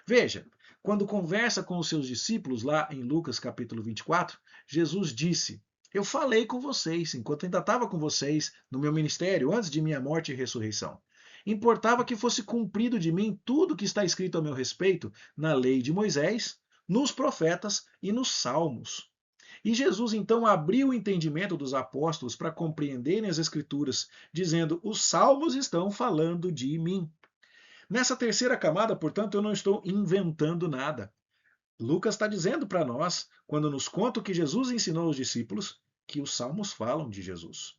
Veja, quando conversa com os seus discípulos, lá em Lucas capítulo 24, Jesus disse: Eu falei com vocês, enquanto ainda estava com vocês no meu ministério, antes de minha morte e ressurreição. Importava que fosse cumprido de mim tudo que está escrito a meu respeito na lei de Moisés, nos profetas e nos salmos. E Jesus então abriu o entendimento dos apóstolos para compreenderem as Escrituras, dizendo: Os salmos estão falando de mim. Nessa terceira camada, portanto, eu não estou inventando nada. Lucas está dizendo para nós, quando nos conta o que Jesus ensinou aos discípulos, que os salmos falam de Jesus.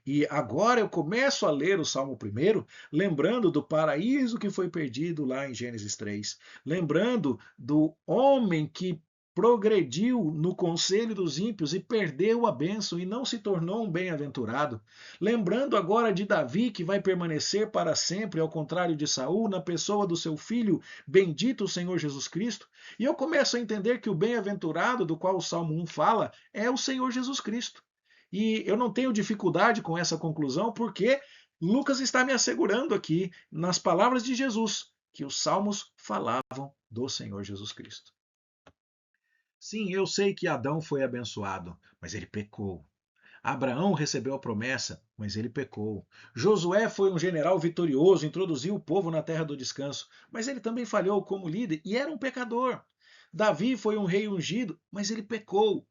E agora eu começo a ler o Salmo primeiro, lembrando do paraíso que foi perdido lá em Gênesis 3, lembrando do homem que progrediu no conselho dos ímpios e perdeu a bênção e não se tornou um bem-aventurado. Lembrando agora de Davi, que vai permanecer para sempre, ao contrário de Saul, na pessoa do seu filho, bendito o Senhor Jesus Cristo. E eu começo a entender que o bem-aventurado do qual o Salmo 1 fala é o Senhor Jesus Cristo. E eu não tenho dificuldade com essa conclusão, porque Lucas está me assegurando aqui, nas palavras de Jesus, que os salmos falavam do Senhor Jesus Cristo. Sim, eu sei que Adão foi abençoado, mas ele pecou. Abraão recebeu a promessa, mas ele pecou. Josué foi um general vitorioso, introduziu o povo na terra do descanso, mas ele também falhou como líder e era um pecador. Davi foi um rei ungido, mas ele pecou.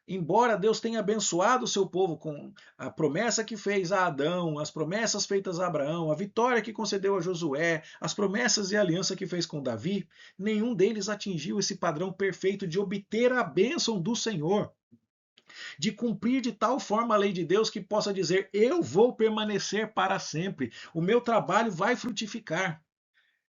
Embora Deus tenha abençoado o seu povo com a promessa que fez a Adão, as promessas feitas a Abraão, a vitória que concedeu a Josué, as promessas e a aliança que fez com Davi, nenhum deles atingiu esse padrão perfeito de obter a bênção do Senhor, de cumprir de tal forma a lei de Deus que possa dizer: eu vou permanecer para sempre, o meu trabalho vai frutificar.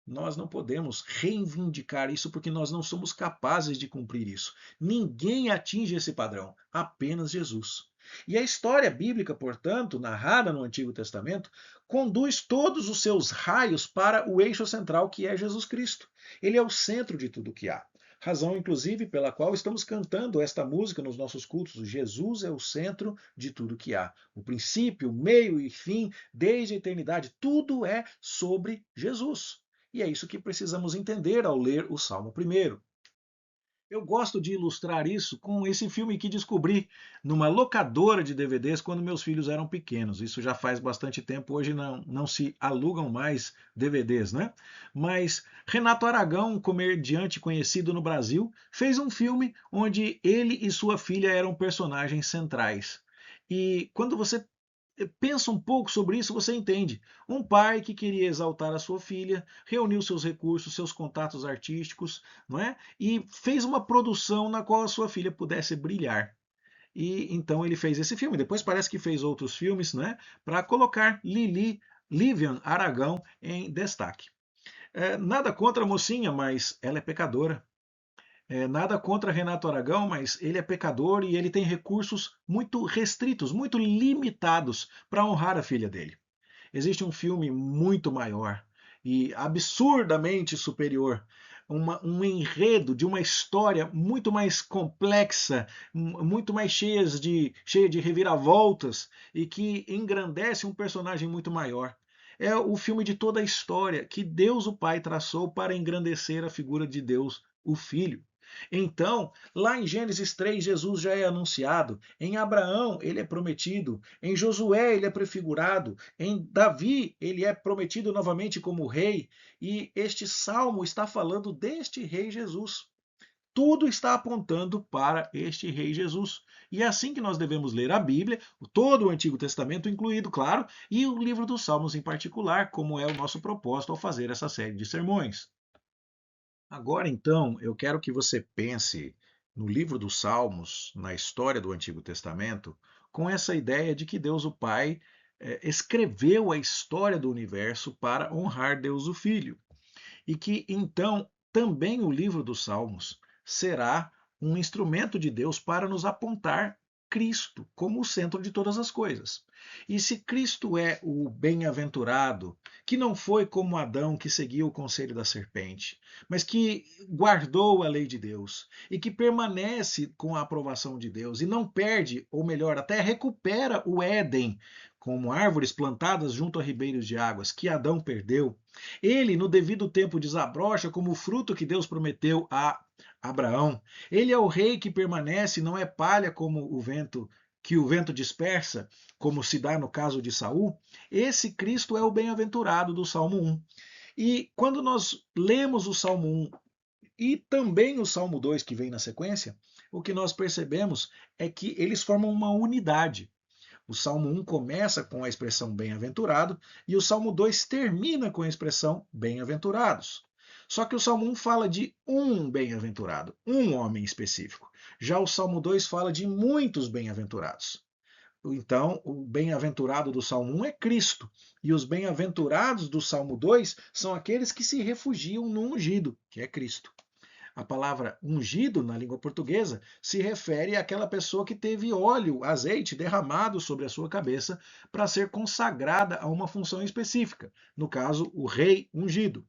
Nós não podemos reivindicar isso porque nós não somos capazes de cumprir isso. Ninguém atinge esse padrão, apenas Jesus. E a história bíblica, portanto, narrada no Antigo Testamento, conduz todos os seus raios para o eixo central que é Jesus Cristo. Ele é o centro de tudo que há. Razão, inclusive, pela qual estamos cantando esta música nos nossos cultos. Jesus é o centro de tudo que há. O princípio, meio e fim, desde a eternidade, tudo é sobre Jesus. E é isso que precisamos entender ao ler o Salmo 1. Eu gosto de ilustrar isso com esse filme que descobri numa locadora de DVDs quando meus filhos eram pequenos. Isso já faz bastante tempo, hoje não se alugam mais DVDs, né? Mas Renato Aragão, um comediante conhecido no Brasil, fez um filme onde ele e sua filha eram personagens centrais. E quando você pensa um pouco sobre isso, você entende. Um pai que queria exaltar a sua filha, reuniu seus recursos, seus contatos artísticos, não é? E fez uma produção na qual a sua filha pudesse brilhar. E então ele fez esse filme. Depois parece que fez outros filmes, né? Para colocar Livian Aragão em destaque. Nada contra a mocinha, mas ela é pecadora. Nada contra Renato Aragão, mas ele é pecador e ele tem recursos muito restritos, muito limitados para honrar a filha dele. Existe um filme muito maior e absurdamente superior, um enredo de uma história muito mais complexa, muito mais cheia de reviravoltas e que engrandece um personagem muito maior. É o filme de toda a história que Deus o Pai traçou para engrandecer a figura de Deus o Filho. Então, lá em Gênesis 3, Jesus já é anunciado. Em Abraão, ele é prometido. Em Josué, ele é prefigurado. Em Davi, ele é prometido novamente como rei. E este salmo está falando deste rei Jesus. Tudo está apontando para este rei Jesus. E é assim que nós devemos ler a Bíblia, todo o Antigo Testamento incluído, claro, e o livro dos Salmos em particular, como é o nosso propósito ao fazer essa série de sermões. Agora, então, eu quero que você pense no livro dos Salmos, na história do Antigo Testamento, com essa ideia de que Deus o Pai escreveu a história do universo para honrar Deus o Filho. E que, então, também o livro dos Salmos será um instrumento de Deus para nos apontar Cristo como o centro de todas as coisas. E se Cristo é o bem-aventurado, que não foi como Adão que seguiu o conselho da serpente, mas que guardou a lei de Deus e que permanece com a aprovação de Deus e não perde, ou melhor, até recupera o Éden como árvores plantadas junto a ribeiros de águas que Adão perdeu, ele no devido tempo desabrocha como o fruto que Deus prometeu a Abraão. Ele é o rei que permanece, não é palha como o vento que o vento dispersa, como se dá no caso de Saul. Esse Cristo é o bem-aventurado do Salmo 1. E quando nós lemos o Salmo 1 e também o Salmo 2 que vem na sequência, o que nós percebemos é que eles formam uma unidade. O Salmo 1 começa com a expressão bem-aventurado e o Salmo 2 termina com a expressão bem-aventurados. Só que o Salmo 1 fala de um bem-aventurado, um homem específico. Já o Salmo 2 fala de muitos bem-aventurados. Então, o bem-aventurado do Salmo 1 é Cristo. E os bem-aventurados do Salmo 2 são aqueles que se refugiam no ungido, que é Cristo. A palavra ungido na língua portuguesa se refere àquela pessoa que teve óleo, azeite derramado sobre a sua cabeça para ser consagrada a uma função específica. No caso, o rei ungido.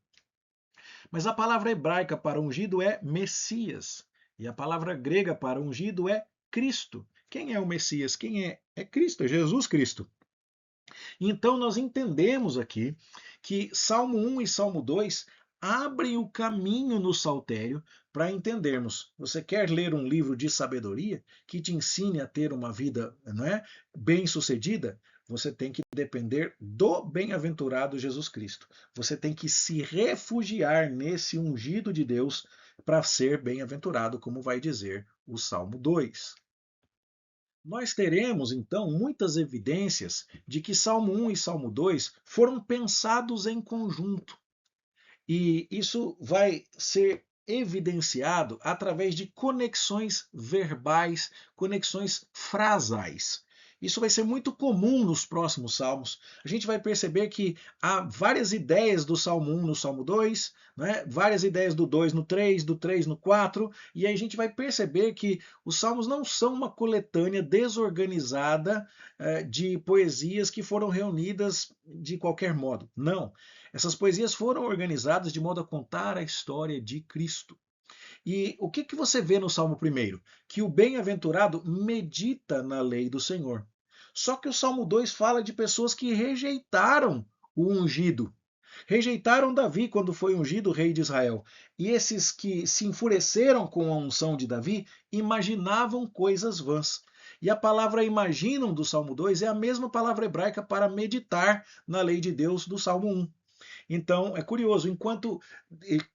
Mas a palavra hebraica para ungido é Messias. E a palavra grega para ungido é Cristo. Quem é o Messias? Quem é? É Cristo, é Jesus Cristo. Então nós entendemos aqui que Salmo 1 e Salmo 2 abrem o caminho no saltério para entendermos. Você quer ler um livro de sabedoria que te ensine a ter uma vida, não é, bem-sucedida? Você tem que depender do bem-aventurado Jesus Cristo. Você tem que se refugiar nesse ungido de Deus para ser bem-aventurado, como vai dizer o Salmo 2. Nós teremos, então, muitas evidências de que Salmo 1 e Salmo 2 foram pensados em conjunto. E isso vai ser evidenciado através de conexões verbais, conexões frasais. Isso vai ser muito comum nos próximos salmos. A gente vai perceber que há várias ideias do Salmo 1 no Salmo 2, né? Várias ideias do 2 no 3, do 3 no 4, e aí a gente vai perceber que os salmos não são uma coletânea desorganizada de poesias que foram reunidas de qualquer modo. Não. Essas poesias foram organizadas de modo a contar a história de Cristo. E o que você vê no Salmo 1? Que o bem-aventurado medita na lei do Senhor. Só que o Salmo 2 fala de pessoas que rejeitaram o ungido. Rejeitaram Davi quando foi ungido rei de Israel. E esses que se enfureceram com a unção de Davi imaginavam coisas vãs. E a palavra imaginam do Salmo 2 é a mesma palavra hebraica para meditar na lei de Deus do Salmo 1. Então, é curioso, enquanto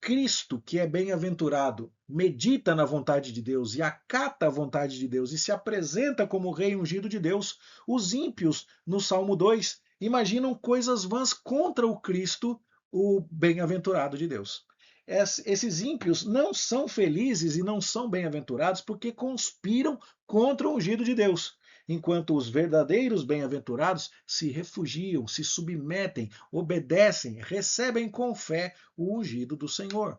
Cristo, que é bem-aventurado, medita na vontade de Deus e acata a vontade de Deus e se apresenta como rei ungido de Deus, os ímpios, no Salmo 2, imaginam coisas vãs contra o Cristo, o bem-aventurado de Deus. Esses ímpios não são felizes e não são bem-aventurados porque conspiram contra o ungido de Deus, enquanto os verdadeiros bem-aventurados se refugiam, se submetem, obedecem, recebem com fé o ungido do Senhor.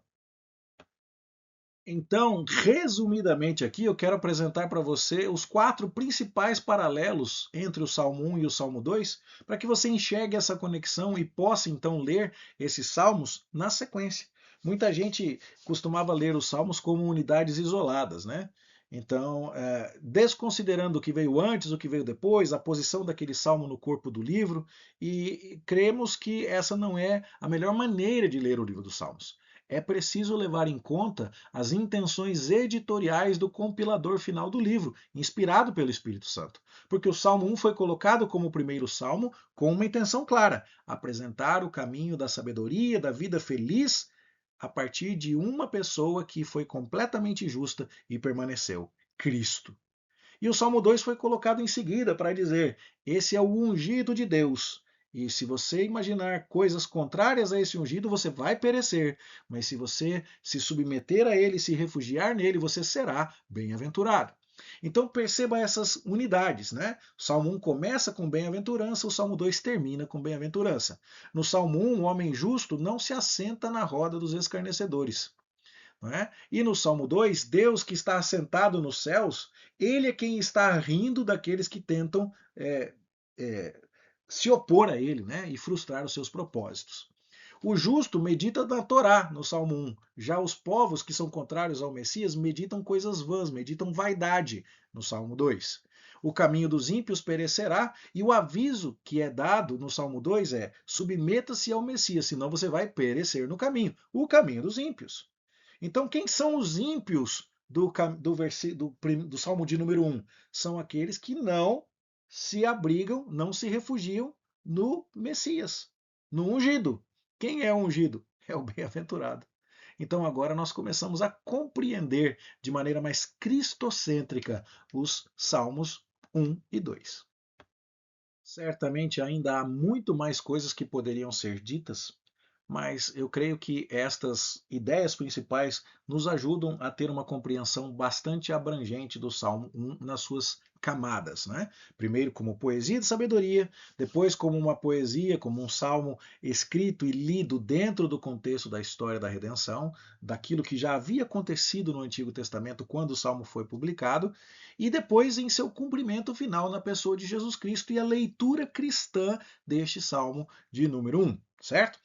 Então, resumidamente aqui, eu quero apresentar para você os 4 principais paralelos entre o Salmo 1 e o Salmo 2, para que você enxergue essa conexão e possa então ler esses salmos na sequência. Muita gente costumava ler os salmos como unidades isoladas, né? Então, desconsiderando o que veio antes, o que veio depois, a posição daquele salmo no corpo do livro, e cremos que essa não é a melhor maneira de ler o livro dos Salmos. É preciso levar em conta as intenções editoriais do compilador final do livro, inspirado pelo Espírito Santo. Porque o Salmo 1 foi colocado como o primeiro salmo com uma intenção clara: apresentar o caminho da sabedoria, da vida feliz, a partir de uma pessoa que foi completamente justa e permaneceu: Cristo. E o Salmo 2 foi colocado em seguida para dizer: esse é o ungido de Deus. E se você imaginar coisas contrárias a esse ungido, você vai perecer. Mas se você se submeter a ele, se refugiar nele, você será bem-aventurado. Então perceba essas unidades, né? O Salmo 1 começa com bem-aventurança, o Salmo 2 termina com bem-aventurança. No Salmo 1, o homem justo não se assenta na roda dos escarnecedores. Não é? E no Salmo 2, Deus que está assentado nos céus, ele é quem está rindo daqueles que tentam se opor a ele, né? E frustrar os seus propósitos. O justo medita na Torá, no Salmo 1. Já os povos que são contrários ao Messias meditam coisas vãs, meditam vaidade, no Salmo 2. O caminho dos ímpios perecerá, e o aviso que é dado no Salmo 2 é: submeta-se ao Messias, senão você vai perecer no caminho, o caminho dos ímpios. Então, quem são os ímpios do Salmo de número 1? São aqueles que não se abrigam, não se refugiam no Messias, no ungido. Quem é o ungido? É o bem-aventurado. Então agora nós começamos a compreender de maneira mais cristocêntrica os Salmos 1 e 2. Certamente ainda há muito mais coisas que poderiam ser ditas, mas eu creio que estas ideias principais nos ajudam a ter uma compreensão bastante abrangente do Salmo 1 nas suas camadas, né? Primeiro como poesia de sabedoria, depois como uma poesia, como um salmo escrito e lido dentro do contexto da história da redenção, daquilo que já havia acontecido no Antigo Testamento quando o salmo foi publicado, e depois em seu cumprimento final na pessoa de Jesus Cristo e a leitura cristã deste salmo de número 1, certo?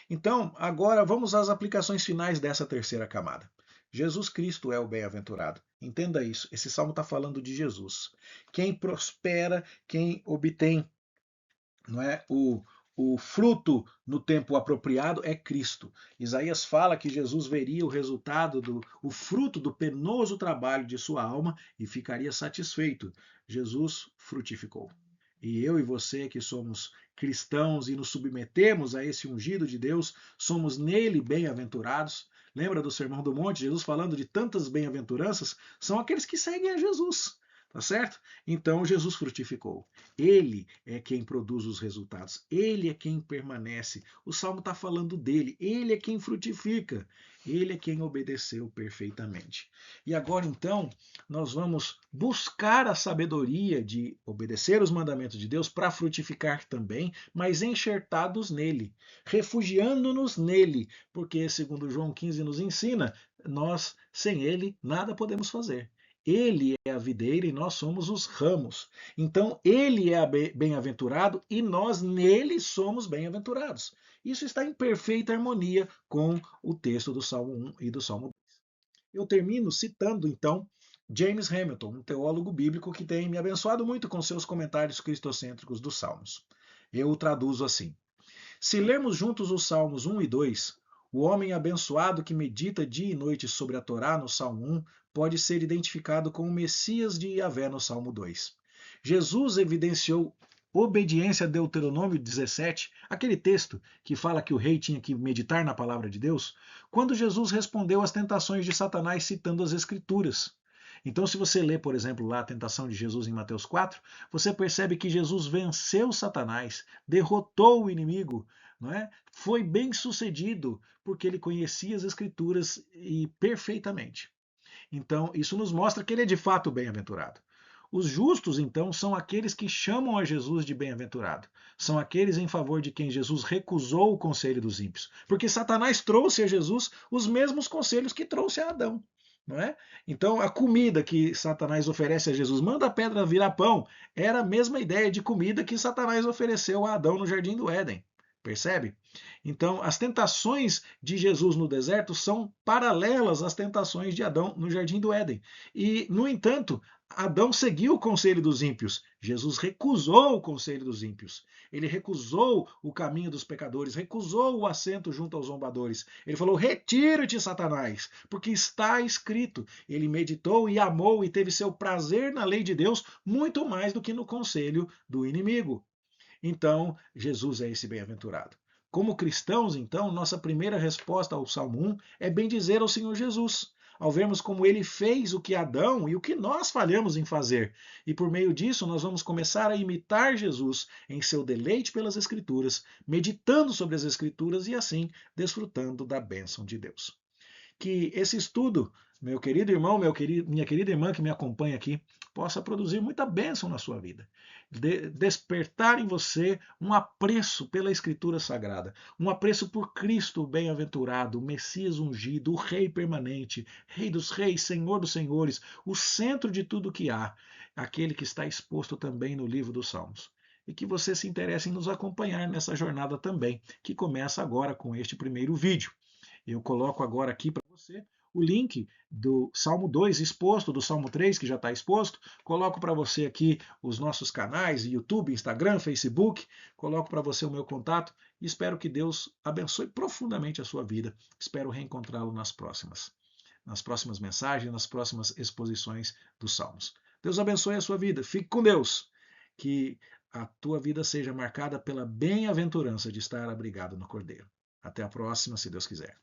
Então, agora vamos às aplicações finais dessa terceira camada. Jesus Cristo é o bem-aventurado. Entenda isso. Esse salmo está falando de Jesus. Quem prospera, quem obtém, não é, o fruto no tempo apropriado é Cristo. Isaías fala que Jesus veria o resultado, o fruto do penoso trabalho de sua alma e ficaria satisfeito. Jesus frutificou. E eu e você que somos cristãos e nos submetemos a esse ungido de Deus, somos nele bem-aventurados. Lembra do Sermão do Monte, Jesus falando de tantas bem-aventuranças? São aqueles que seguem a Jesus, tá certo? Então Jesus frutificou. Ele é quem produz os resultados, ele é quem permanece. O Salmo está falando dele, ele é quem frutifica, ele é quem obedeceu perfeitamente. E agora então, nós vamos buscar a sabedoria de obedecer os mandamentos de Deus para frutificar também, mas enxertados nele, refugiando-nos nele, porque, segundo João 15 nos ensina, nós, sem ele, nada podemos fazer. Ele é a videira e nós somos os ramos. Então, ele é bem-aventurado e nós nele somos bem-aventurados. Isso está em perfeita harmonia com o texto do Salmo 1 e do Salmo 2. Eu termino citando, então, James Hamilton, um teólogo bíblico que tem me abençoado muito com seus comentários cristocêntricos dos Salmos. Eu o traduzo assim: se lermos juntos os Salmos 1 e 2, o homem abençoado que medita dia e noite sobre a Torá no Salmo 1 pode ser identificado com o Messias de Yahvé no Salmo 2. Jesus evidenciou obediência a Deuteronômio 17, aquele texto que fala que o rei tinha que meditar na palavra de Deus, quando Jesus respondeu às tentações de Satanás citando as Escrituras. Então, se você lê, por exemplo, lá a tentação de Jesus em Mateus 4, você percebe que Jesus venceu Satanás, derrotou o inimigo, não é? Foi bem sucedido, porque ele conhecia as Escrituras e perfeitamente. Então, isso nos mostra que ele é de fato bem-aventurado. Os justos, então, são aqueles que chamam a Jesus de bem-aventurado. São aqueles em favor de quem Jesus recusou o conselho dos ímpios. Porque Satanás trouxe a Jesus os mesmos conselhos que trouxe a Adão. Não é? Então, a comida que Satanás oferece a Jesus, manda a pedra virar pão, era a mesma ideia de comida que Satanás ofereceu a Adão no Jardim do Éden. Percebe? Então, as tentações de Jesus no deserto são paralelas às tentações de Adão no Jardim do Éden. E, no entanto, Adão seguiu o conselho dos ímpios. Jesus recusou o conselho dos ímpios. Ele recusou o caminho dos pecadores, recusou o assento junto aos zombadores. Ele falou: retira-te, Satanás, porque está escrito. Ele meditou e amou e teve seu prazer na lei de Deus muito mais do que no conselho do inimigo. Então, Jesus é esse bem-aventurado. Como cristãos, então, nossa primeira resposta ao Salmo 1 é bendizer ao Senhor Jesus, ao vermos como ele fez o que Adão e o que nós falhamos em fazer. E por meio disso, nós vamos começar a imitar Jesus em seu deleite pelas Escrituras, meditando sobre as Escrituras e assim desfrutando da bênção de Deus. Que esse estudo meu querido irmão, minha querida irmã que me acompanha aqui, possa produzir muita bênção na sua vida. Despertar em você um apreço pela Escritura Sagrada, um apreço por Cristo bem-aventurado, o Messias ungido, o Rei permanente, Rei dos reis, Senhor dos senhores, o centro de tudo que há, aquele que está exposto também no livro dos Salmos. E que você se interesse em nos acompanhar nessa jornada também, que começa agora com este primeiro vídeo. Eu coloco agora aqui para você o link do Salmo 2 exposto, do Salmo 3 que já está exposto. Coloco para você aqui os nossos canais, YouTube, Instagram, Facebook. Coloco para você o meu contato e espero que Deus abençoe profundamente a sua vida. Espero reencontrá-lo nas próximas mensagens, nas próximas exposições dos Salmos. Deus abençoe a sua vida. Fique com Deus. Que a tua vida seja marcada pela bem-aventurança de estar abrigado no Cordeiro. Até a próxima, se Deus quiser.